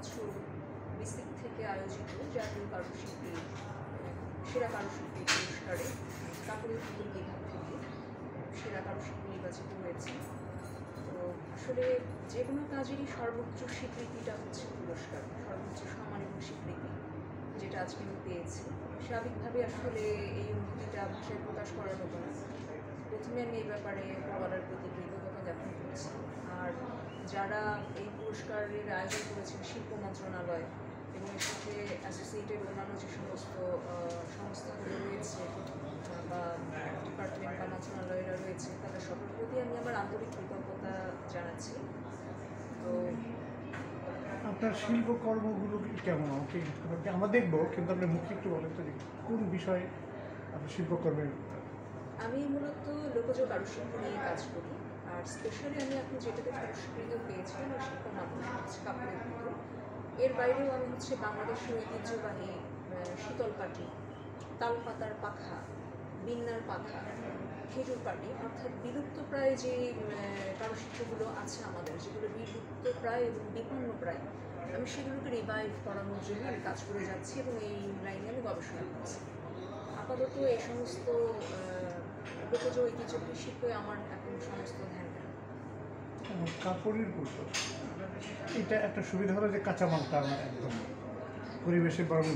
বছর বিসিক থেকে আয়োজিত জাতীয় কারুশিল্পী সেরা কারুশিল্পী পুরস্কারে কাপড়ের পুতুল বিভাগ থেকে সেরা কারুশিল্পী নির্বাচিত হয়েছে। তো আসলে যে কোনো কাজেরই সর্বোচ্চ স্বীকৃতিটা হচ্ছে পুরস্কার, সর্বোচ্চ সম্মান এবং স্বীকৃতি, যেটা আজকে আমি পেয়েছি। স্বাভাবিকভাবে আসলে এই অনুভূতিটা ভাষায় প্রকাশ করার মতো না। প্রথমে আমি এই ব্যাপারে উপরওয়ালার প্রতি কৃতজ্ঞতা জ্ঞাপন করছি। আর যারা এই পুরস্কারের আয়োজন করেছেন, শিল্প মন্ত্রণালয় এবং এর সাথে অ্যাসোসিয়েটেড অন্যান্য যে সমস্ত সংস্থাগুলো রয়েছে বা ডিপার্টমেন্ট বা মন্ত্রণালয়েরা রয়েছে, তাদের সকলের প্রতি আমি আমার আন্তরিক কৃতজ্ঞতা জানাচ্ছি। তো আপনার শিল্পকর্মগুলো কেমন? আমরা দেখবো, কিন্তু আপনি মুখে একটু বলেন তো কোন বিষয়ে আপনার শিল্পকর্মের? আমি মূলত লোকজ কারুশিল্প নিয়ে কাজ করি। আর স্পেশালি আমি এখন যেটাতে পুরস্কৃত পেয়েছি আমার শিল্প মাধ্যম হচ্ছে কাপড়ের পুতুল। এর বাইরেও আমি হচ্ছে বাংলাদেশের ঐতিহ্যবাহী শীতল পাটি, তালপাতার পাখা, বিন্নার পাখা, খেজুর পাটি, অর্থাৎ বিলুপ্তপ্রায় যে কারুশিল্পগুলো আছে আমাদের, যেগুলো বিলুপ্তপ্রায় এবং বিপন্নপ্রায়, আমি সেগুলোকে রিভাইভ করানোর জন্য আমি কাজ করে যাচ্ছি এবং এই লাইনে আমি গবেষণা করছি। আপাতত এই সমস্ত লোকজ ঐতিহ্যবাহী শিল্পে আমার এখন সমস্ত ধ্যান দেন। কাপড়ের পুতুল এটা একটা সুবিধা হলো যে কাঁচামালটা আমার একদম পরিবেশে, বরং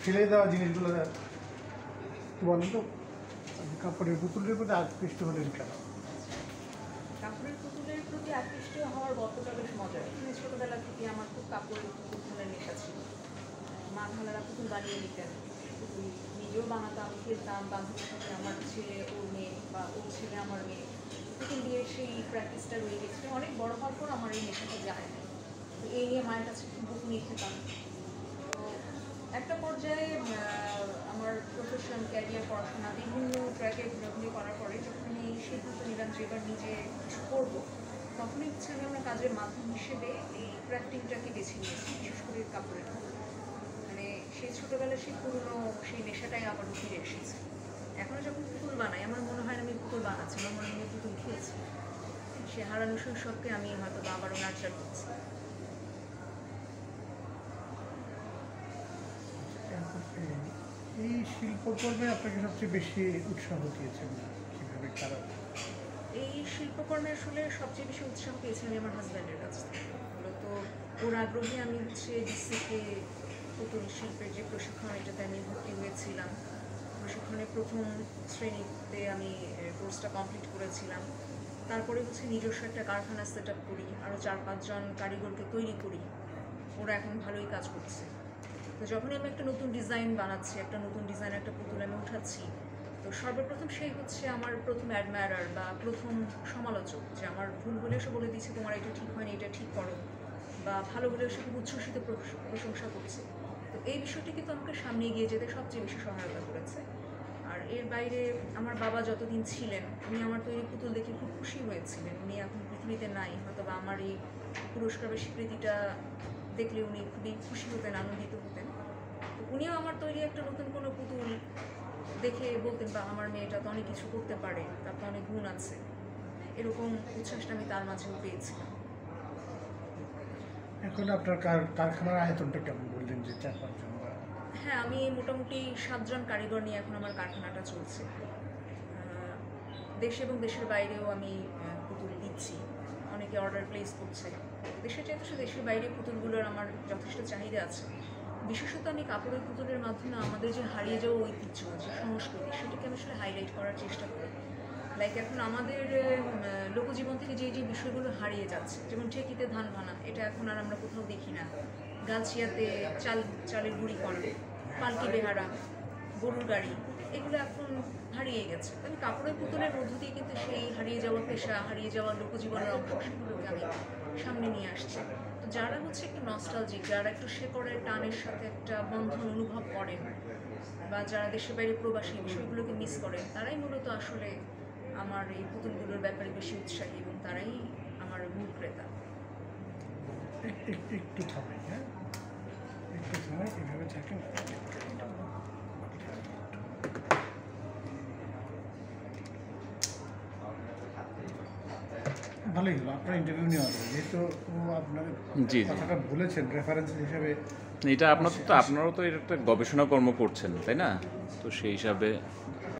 ফেলে দেওয়া জিনিসগুলো বলেন তো কাপড়ের পুতুলের প্রতি আকৃষ্ট হলেন কেন? কাপড়ের পুতুলের প্রতি আকৃষ্ট হওয়ার গল্পটা বেশ মজার। ছোটোবেলা থেকে আমার খুব কাপড়ের পুতুল খেলার নেশা ছিল। মা খালারা পুতুল বানিয়ে নিতেন, পুতুল নিজেও বানাতাম, খেলতাম বান্ধবীর সাথে। আমার ছেলে ওর মেয়ে বা ওর ছেলে আমার মেয়ে, পুতুল দিয়ে সেই প্র্যাকটিসটা রয়ে গেছে। অনেক বড় হওয়ার পর আমার এই নেশাটা যায় না। তো এই নিয়ে মায়ের কাছে খুব বকুনি নিয়ে খেতাম। তো একটা পর্যায়ে আমার প্রফেশন, ক্যারিয়ার, পড়াশোনা বিভিন্ন ট্র্যাকে ঘোরাঘুরি করার পরে যখন আমি সিদ্ধান্ত নিলাম যে এবার নিজে কিছু করবো, তখনই হচ্ছে আমি আমার কাজের মাধ্যম হিসেবে এই ক্রাফটিংটাকে বেছে নিয়েছি, বিশেষ করে কাপড়ের। মানে সেই ছোটোবেলায় সেই পুরনো সেই নেশাটাই আবার ফিরে এসেছে। এখনও যখন পুতুল বানাই আমার মনে হয় না আমি পুতুল বানাচ্ছি, আমার মনে হয় আমি পুতুল খেয়েছি। সে হারানো শৈশবকে আমি হয়তো আবারও নার্চার করছি। এই শিল্পকর্মে আপনাকে সবচেয়ে বেশি উৎসাহ দিয়েছেন কীভাবে? কারণ এই শিল্পকর্মে আসলে সবচেয়ে বেশি উৎসাহ পেয়েছি আমি আমার হাজব্যান্ডের কাছ থেকে। মূলত ওর আগ্রহে আমি হচ্ছে ডিসিকে পুতুল শিল্পের যে প্রশিক্ষণ, এটাতে আমি ভর্তি হয়েছিলাম। প্রশিক্ষণের প্রথম শ্রেণীতে আমি কোর্সটা কমপ্লিট করেছিলাম। তারপরে হচ্ছে নিজস্ব একটা কারখানা সেট আপ করি, আরও 4-5 জন কারিগরকে তৈরি করি। ওরা এখন ভালোই কাজ করছে। তো যখনই আমি একটা নতুন ডিজাইন বানাচ্ছি, একটা নতুন ডিজাইন একটা পুতুল আমি উঠাচ্ছি, তো সর্বপ্রথম সেই হচ্ছে আমার প্রথম অ্যাডমায়ারার বা প্রথম সমালোচক, যে আমার ভুল হলে সে বলে দিচ্ছে তোমার এটা ঠিক হয়নি, এটা ঠিক করো, বা ভালো হলেও সে খুব উচ্ছ্বসিত প্রশংসা করছে। তো এই বিষয়টি কিন্তু আমাকে সামনে এগিয়ে যেতে সবচেয়ে বেশি সহায়তা করেছে। আর এর বাইরে আমার বাবা যতদিন ছিলেন, উনি আমার তৈরি পুতুল দেখে খুব খুশি হয়েছিলেন। উনি এখন পৃথিবীতে নাই, হয়তো বা আমার এই পুরস্কারের স্বীকৃতিটা দেখলে উনি খুবই খুশি হতেন, আনন্দিত হতেন। তো উনিও আমার তৈরি একটা নতুন কোনো পুতুল দেখে বলতেন বা আমার মেয়েটা তো অনেক কিছু করতে পারে, তার তো অনেক গুণ আছে। এরকম উচ্ছ্বাসটা আমি তার মাঝেও পেয়েছিলাম। এখন আপনার কারখানার আয়তনটা কেমন? বললেন যে 4-5 জন। হ্যাঁ, আমি মোটামুটি 7 জন কারিগর নিয়ে এখন আমার কারখানাটা চলছে। দেশ এবং দেশের বাইরেও আমি পুতুল দিচ্ছি, অনেকে অর্ডার প্লেস করছে। দেশের চাইতে সে দেশের বাইরে পুতুলগুলোর আমার যথেষ্ট চাহিদা আছে। বিশেষত আমি কাপড়ের পুতুলের মাধ্যমে আমাদের যে হারিয়ে যাওয়া ঐতিহ্য, যে সংস্কৃতি, সেটাকে আমি আসলে হাইলাইট করার চেষ্টা করি। লাইক এখন আমাদের লোকজীবন থেকে যে যে বিষয়গুলো হারিয়ে যাচ্ছে, যেমন ঠেকিতে ধান ভানা, এটা এখন আর আমরা কোথাও দেখি না। গাছিয়াতে চালের গুঁড়ি করা, পালকি বেহারা, গরুর গাড়ি, এগুলো এখন হারিয়ে গেছে। আমি কাপড়ের পুতুলের মধ্য দিয়ে কিন্তু সেই হারিয়ে যাওয়া পেশা, হারিয়ে যাওয়া লোকজীবনের অংশ, সেগুলোকে আমি সামনে নিয়ে আসছি। তো যারা হচ্ছে একটু নস্টালজিক, যারা একটু শেকড়ের টানের সাথে একটা বন্ধন অনুভব করেন, বা যারা দেশের বাইরে প্রবাসী বিষয়গুলোকে মিস করেন, তারাই মূলত আসলে আমার এই পুতুলগুলোর ব্যাপারে বেশি উৎসাহী এবং তারাই আমার মূল ক্রেতা। একটু থামেন, হ্যাঁ, একটু থামেন, এভাবে থাকেন। ভালোই হলো আপনার ইন্টারভিউ নেওয়া যাবে, যেহেতু আপনার জি জি কথাটা বলেছেন রেফারেন্স হিসেবে। এটা আপনারও তো এটা একটা গবেষণা কর্ম করছেন তাই না, তো সেই হিসাবে